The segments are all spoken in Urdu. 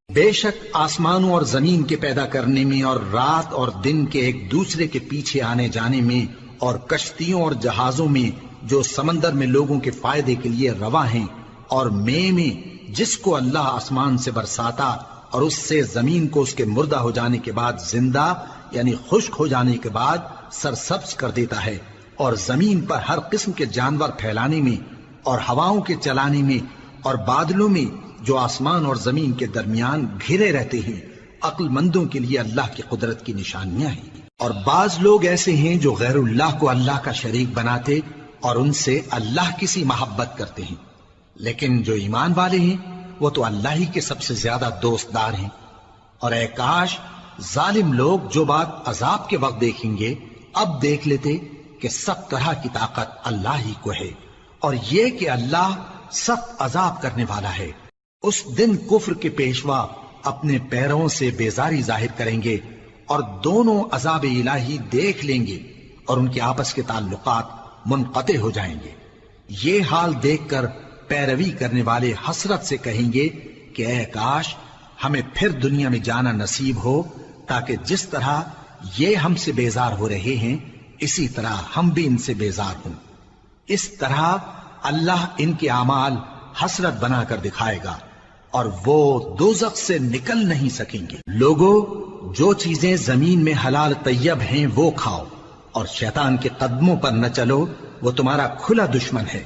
بے شک آسمانوں اور زمین کے پیدا کرنے میں اور رات اور دن کے ایک دوسرے کے پیچھے آنے جانے میں اور کشتیوں اور جہازوں میں جو سمندر میں لوگوں کے فائدے کے لیے رواں ہیں اور میں جس کو اللہ آسمان سے برساتا اور اس سے زمین کو اس کے مردہ ہو جانے کے بعد زندہ یعنی خشک ہو جانے کے بعد سرسبز کر دیتا ہے، اور زمین پر ہر قسم کے جانور پھیلانے میں اور ہواؤں کے چلانے میں اور بادلوں میں جو آسمان اور زمین کے درمیان گھرے رہتے ہیں، عقل مندوں کے لیے اللہ کی قدرت کی نشانیاں ہیں۔ اور بعض لوگ ایسے ہیں جو غیر اللہ کو اللہ کا شریک بناتے اور ان سے اللہ کی سی محبت کرتے ہیں، لیکن جو ایمان والے ہیں وہ تو اللہ ہی کے سب سے زیادہ دوست دار ہیں۔ اور اے کاش ظالم لوگ جو بات عذاب کے وقت دیکھیں گے اب دیکھ لیتے کہ سب طرح کی طاقت اللہ ہی کو ہے، اور یہ کہ اللہ سخت عذاب کرنے والا ہے۔ اس دن کفر کے پیشوا اپنے پیروں سے بیزاری ظاہر کریں گے اور دونوں عذاب الہی دیکھ لیں گے اور ان کے آپس کے تعلقات منقطع ہو جائیں گے۔ یہ حال دیکھ کر پیروی کرنے والے حسرت سے کہیں گے کہ اے کاش ہمیں پھر دنیا میں جانا نصیب ہو، تاکہ جس طرح یہ ہم سے بیزار ہو رہے ہیں اسی طرح ہم بھی ان سے بیزار ہوں۔ اس طرح اللہ ان کے اعمال حسرت بنا کر دکھائے گا اور وہ دوزخ سے نکل نہیں سکیں گے۔ لوگو، جو چیزیں زمین میں حلال طیب ہیں وہ کھاؤ، اور شیطان کے قدموں پر نہ چلو، وہ تمہارا کھلا دشمن ہے۔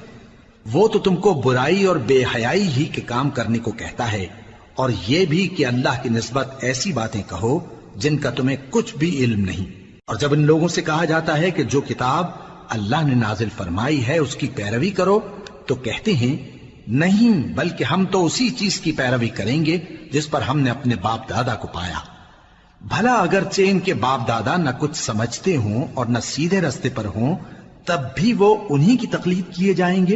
وہ تو تم کو برائی اور بے حیائی ہی کے کام کرنے کو کہتا ہے، اور یہ بھی کہ اللہ کی نسبت ایسی باتیں کہو جن کا تمہیں کچھ بھی علم نہیں۔ اور جب ان لوگوں سے کہا جاتا ہے کہ جو کتاب اللہ نے نازل فرمائی ہے اس کی پیروی کرو، تو کہتے ہیں نہیں، بلکہ ہم تو اسی چیز کی پیروی کریں گے جس پر ہم نے اپنے باپ دادا کو پایا۔ بھلا اگرچہ ان کے باپ دادا نہ کچھ سمجھتے ہوں اور نہ سیدھے رستے پر ہوں، تب بھی وہ انہی کی تقلید کیے جائیں گے۔